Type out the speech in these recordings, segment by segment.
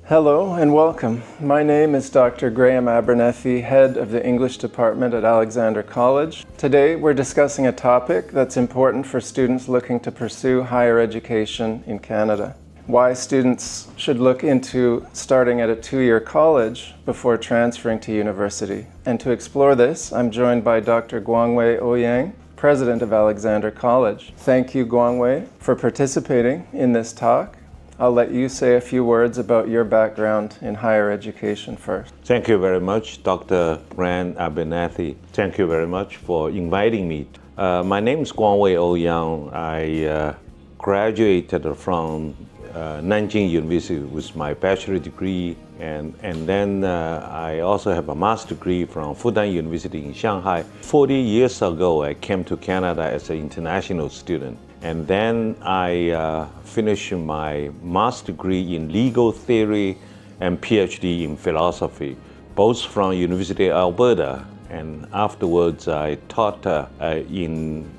Hello and welcome. My name is Dr. Graeme Abernethy, head of the English department at Alexander College. Today we're discussing a topic that's important for students looking to pursue higher education in Canada. Why students should look into starting at a two-year college before transferring to university. And to explore this, I'm joined by Dr. Guangwei Ouyang, president of Alexander College. Thank you, Guangwei, for participating in this talk. I'll let you say a few words about your background in higher education first. Thank you very much, Dr. Graeme Abernethy. Thank you very much for inviting me. My name is Guangwei Ouyang. I graduated from Nanjing University with my bachelor degree, and then I also have a master degree from Fudan University in Shanghai. 40 years ago, I came to Canada as an international student. And then I finished my master's degree in legal theory and PhD in philosophy, both from University of Alberta. And afterwards, I taught in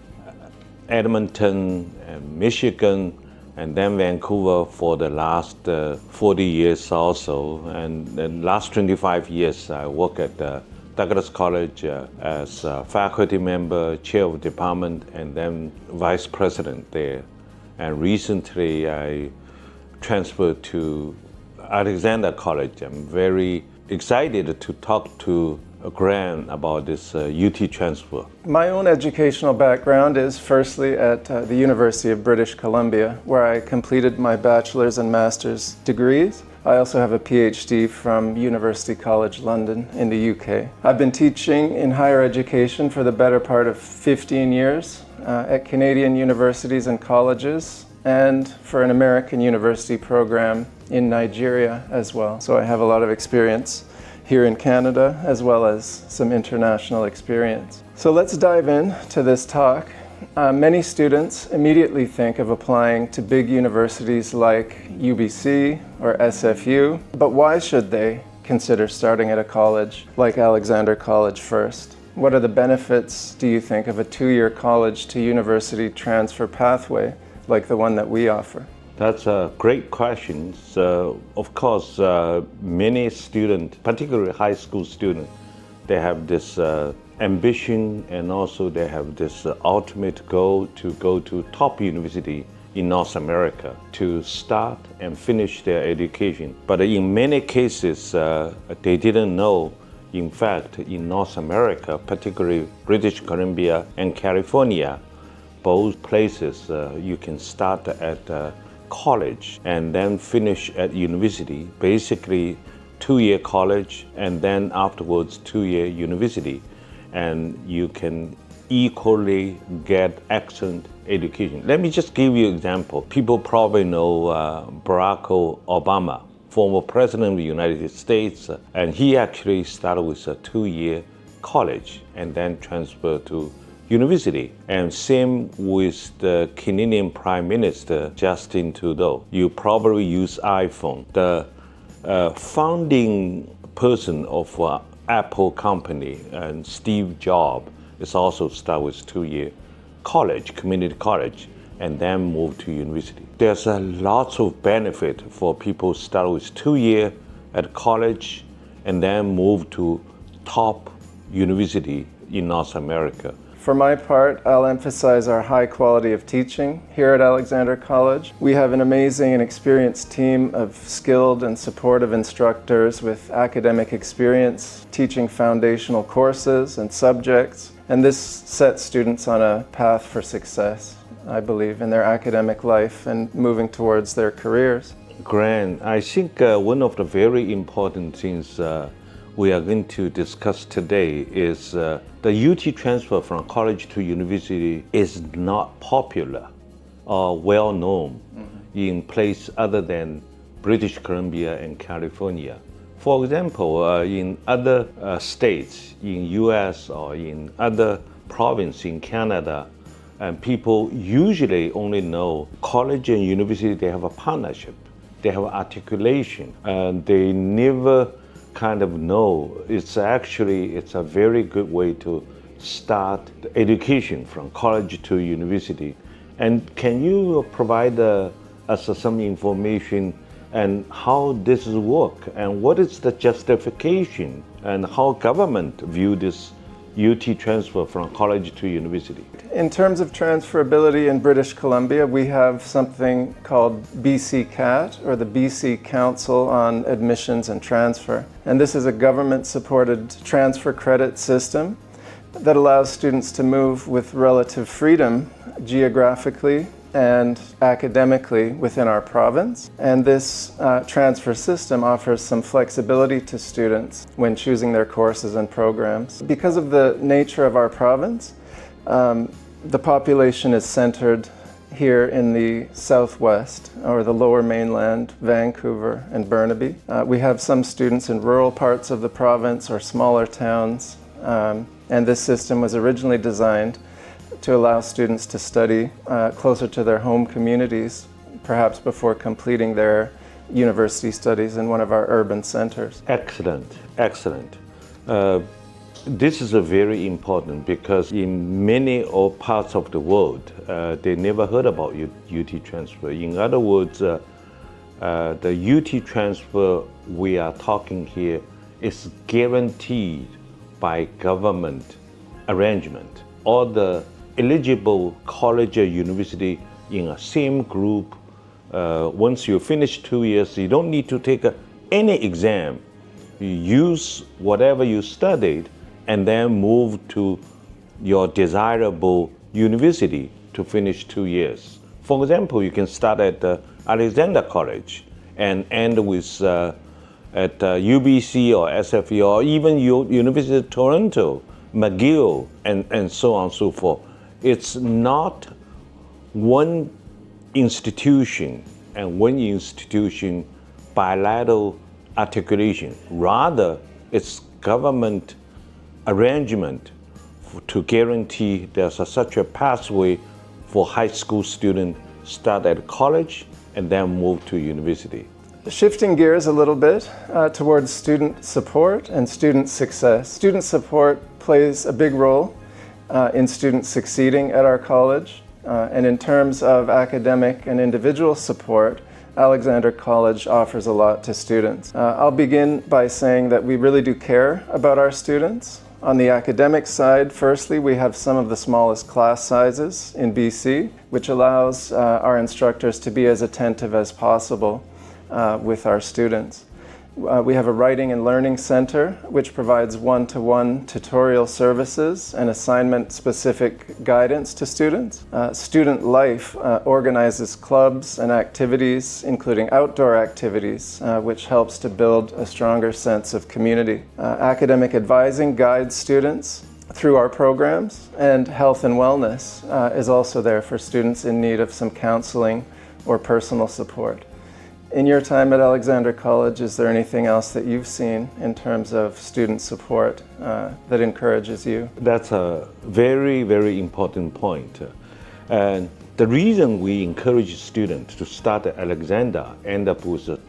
Edmonton, and Michigan, and then Vancouver for the last 40 years also. And the last 25 years, I work at Douglas College as a faculty member, chair of department, and then vice president there. And recently I transferred to Alexander College. I'm very excited to talk to Graeme about this UT transfer. My own educational background is firstly at the University of British Columbia, where I completed my bachelor's and master's degrees. I also have a PhD from University College London in the UK. I've been teaching in higher education for the better part of 15 years at Canadian universities and colleges, and for an American university program in Nigeria as well. So I have a lot of experience here in Canada as well as some international experience. So let's dive into this talk. Many students immediately think of applying to big universities like UBC or SFU, but why should they consider starting at a college like Alexander College first? What are the benefits, do you think, of a two-year college to university transfer pathway like the one that we offer? That's a great question. So, of course, many students, particularly high school students, they have this ambition, and also they have this ultimate goal to go to top university in North America to start and finish their education. But in many cases, they didn't know, in fact, in North America, particularly British Columbia and California, both places you can start at college and then finish at university, basically 2-year college and then afterwards 2-year university. And you can equally get excellent education. Let me just give you an example. People probably know Barack Obama, former president of the United States, and he actually started with a 2-year college and then transferred to university. And same with the Canadian Prime Minister, Justin Trudeau. You probably use iPhone. The founding person of Apple company, and Steve Jobs, is also start with 2-year college, community college, and then move to university. There's a lots of benefit for people start with 2-year at college and then move to top university in North America. For my part, I'll emphasize our high quality of teaching here at Alexander College. We have an amazing and experienced team of skilled and supportive instructors with academic experience, teaching foundational courses and subjects, and this sets students on a path for success, I believe, in their academic life and moving towards their careers. Graeme, I think one of the very important things we are going to discuss today is the UT transfer from college to university is not popular or well known in places other than British Columbia and California. For example, in other states, in US or in other provinces in Canada, and people usually only know college and university, they have a partnership, they have articulation, and they never kind of know it's a very good way to start the education from college to university. And can you provide us some information and how this work, and what is the justification, and how government view this UT transfer from college to university? In terms of transferability in British Columbia, we have something called BC CAT, or the BC Council on Admissions and Transfer. And this is a government-supported transfer credit system that allows students to move with relative freedom geographically and academically within our province. And this transfer system offers some flexibility to students when choosing their courses and programs. Because of the nature of our province, the population is centered here in the southwest, or the lower mainland, Vancouver and Burnaby. We have some students in rural parts of the province or smaller towns, and this system was originally designed to allow students to study closer to their home communities, perhaps before completing their university studies in one of our urban centers. Excellent, excellent. This is a very important, because in many parts of the world, they never heard about UT transfer. In other words, the UT transfer we are talking here is guaranteed by government arrangement. All the eligible college or university in a same group, once you finish 2 years, you don't need to take any exam. You use whatever you studied and then move to your desirable university to finish 2 years. For example, you can start at Alexander College and end with at UBC or SFE, or even University of Toronto, McGill, and so on and so forth. It's not one institution and one institution bilateral articulation. Rather, it's government arrangement to guarantee there's such a pathway for high school students start at college and then move to university. Shifting gears a little bit towards student support and student success. Student support plays a big role in students succeeding at our college. And in terms of academic and individual support, Alexander College offers a lot to students. I'll begin by saying that we really do care about our students. On the academic side, firstly, we have some of the smallest class sizes in BC, which allows our instructors to be as attentive as possible with our students. We have a writing and learning center which provides one-to-one tutorial services and assignment-specific guidance to students. Student Life organizes clubs and activities, including outdoor activities, which helps to build a stronger sense of community. Academic advising guides students through our programs, and health and wellness is also there for students in need of some counseling or personal support. In your time at Alexander College, is there anything else that you've seen in terms of student support that encourages you? That's a very, very important point. And the reason we encourage students to start at Alexander, end up with a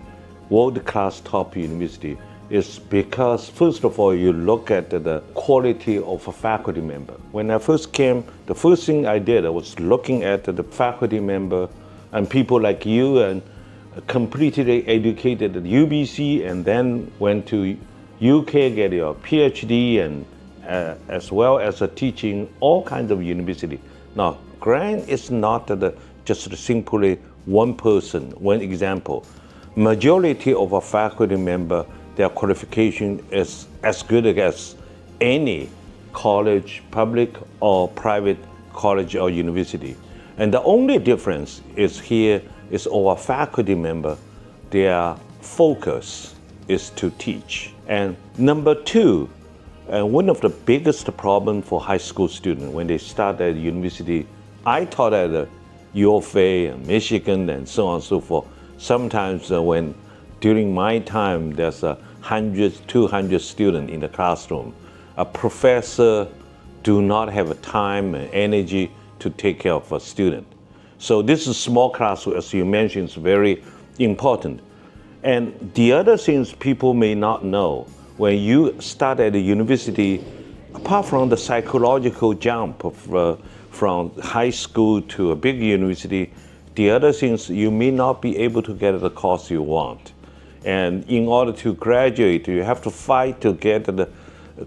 world-class top university, is because, first of all, you look at the quality of a faculty member. When I first came, the first thing I did, I was looking at the faculty member and people like you, and completely educated at UBC and then went to UK, get your PhD, and as well as teaching all kinds of university. Now, Graeme is not just simply one person, one example. Majority of a faculty member, their qualification is as good as any college, public or private college or university. And the only difference is here is our faculty member, their focus is to teach. And number two, one of the biggest problems for high school students when they start at university, I taught at U of A and Michigan and so on and so forth. Sometimes when during my time there's 100, 200 students in the classroom, a professor do not have time and energy to take care of a student. So this is small class, as you mentioned, is very important. And the other things people may not know, when you start at the university, apart from the psychological jump of, from high school to a big university, The other things, you may not be able to get the course you want. And in order to graduate, you have to fight to get the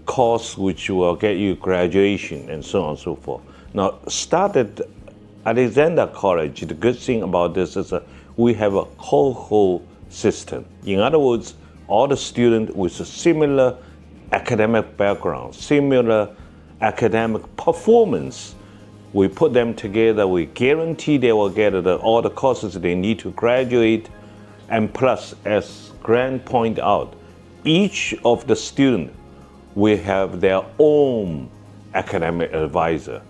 course which will get you graduation and so on and so forth. Now, start at Alexander College. The good thing about this is we have a whole system. In other words, all the students with a similar academic background, similar academic performance, we put them together, we guarantee they will get all the courses they need to graduate. And plus, as Graeme pointed out, each of the students will have their own academic advisor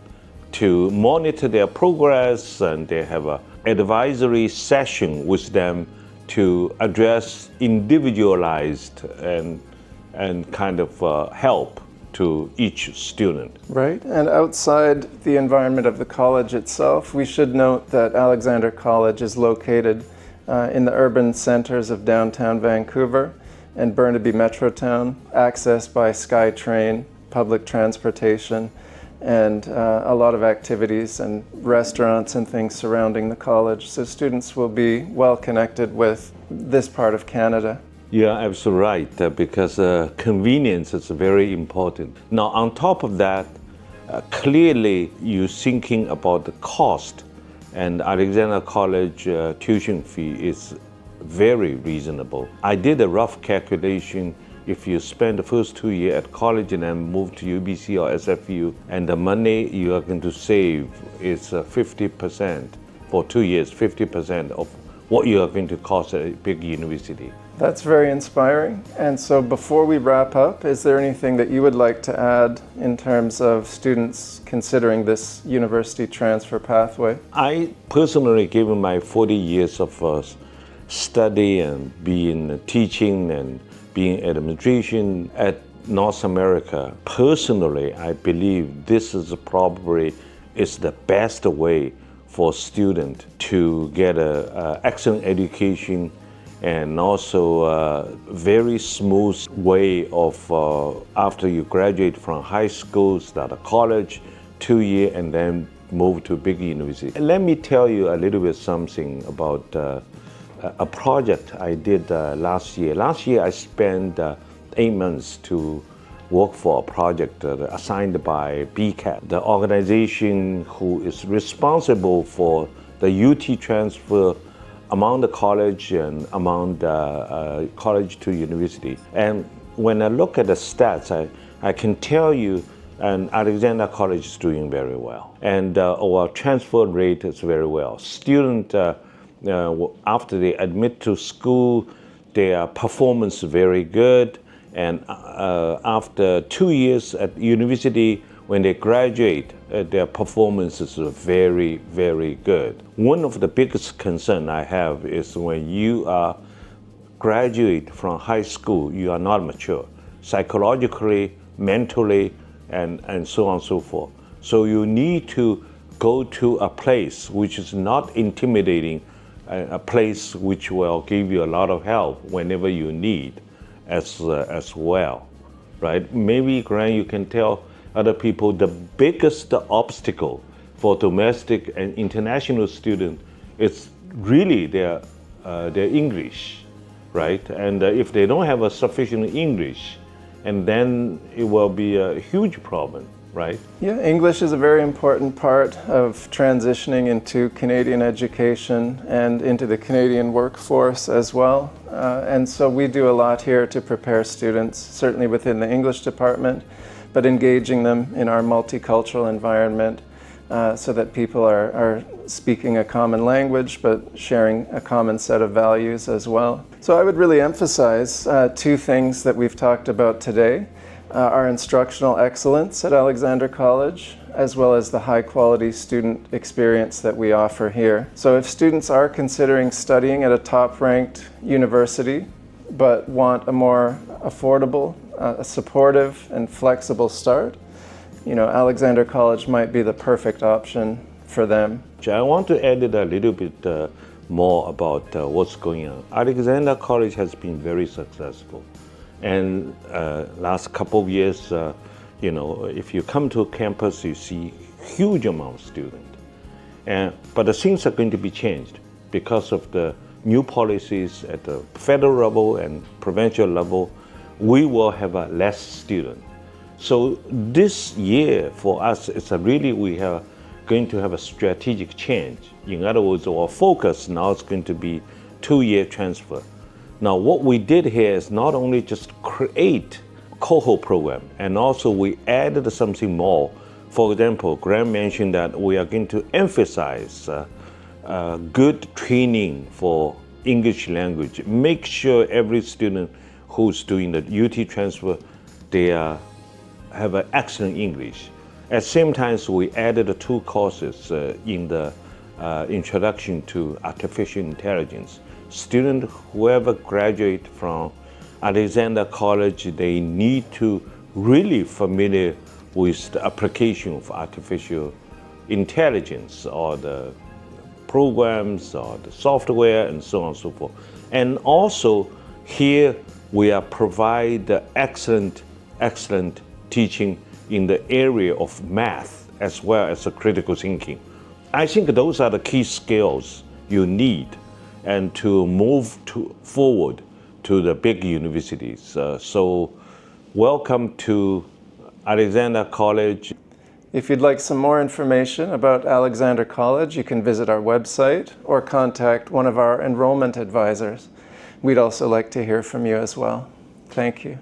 to monitor their progress, and they have an advisory session with them to address individualized and kind of help to each student. Right, and outside the environment of the college itself, we should note that Alexander College is located in the urban centers of downtown Vancouver and Burnaby Metrotown, accessed by SkyTrain, public transportation, and a lot of activities and restaurants and things surrounding the college. So students will be well connected with this part of Canada. You're absolutely right, because convenience is very important. Now, on top of that, clearly you're thinking about the cost, and Alexander College tuition fee is very reasonable. I did a rough calculation. If you spend the first 2 years at college and then move to UBC or SFU, and the money you are going to save is 50% for 2 years, 50% of what you are going to cost at a big university. That's very inspiring. And so before we wrap up, is there anything that you would like to add in terms of students considering this university transfer pathway? I personally, given my 40 years of study and being teaching and being administration at North America, personally, I believe this is probably the best way for students to get an excellent education, and also a very smooth way of, after you graduate from high school, start a college, 2 years, and then move to a big university. Let me tell you a little bit something about a project I did last year. Last year I spent 8 months to work for a project assigned by BCAT, the organization who is responsible for the UT transfer among the college and among the college to university. And when I look at the stats, I can tell you Alexander College is doing very well. And our transfer rate is very well. Students, after they admit to school, their performance is very good. And after 2 years at university, when they graduate, their performance is very, very good. One of the biggest concerns I have is when you graduate from high school, you are not mature, psychologically, mentally, and so on and so forth. So you need to go to a place which is not intimidating, a place which will give you a lot of help whenever you need as well, right? Maybe, Graeme, you can tell other people the biggest obstacle for domestic and international students is really their English, right? And if they don't have a sufficient English, and then it will be a huge problem, right? Yeah, English is a very important part of transitioning into Canadian education and into the Canadian workforce as well. And so we do a lot here to prepare students, certainly within the English department, but engaging them in our multicultural environment so that people are speaking a common language, but sharing a common set of values as well. So I would really emphasize 2 things that we've talked about today. Our instructional excellence at Alexander College, as well as the high quality student experience that we offer here. So if students are considering studying at a top-ranked university, but want a more affordable, a supportive and flexible start, Alexander College might be the perfect option for them. I want to add a little bit more about what's going on. Alexander College has been very successful. And last couple of years, if you come to campus, you see huge amount of students. But the things are going to be changed because of the new policies at the federal level and provincial level. We will have a less student. So this year for us, it's we are going to have a strategic change. In other words, our focus now is going to be 2-year transfer. Now, what we did here is not only just create cohort program, and also we added something more. For example, Graeme mentioned that we are going to emphasize good training for English language. Make sure every student who's doing the UT transfer, they have an excellent English. At the same time, we added 2 courses in the introduction to artificial intelligence. Students, whoever graduate from Alexander College, they need to really familiar with the application of artificial intelligence or the programs or the software and so on and so forth. And also here we are provide excellent teaching in the area of math as well as the critical thinking. I think those are the key skills you need and to move forward to the big universities. So welcome to Alexander College. If you'd like some more information about Alexander College, you can visit our website or contact one of our enrollment advisors. We'd also like to hear from you as well. Thank you.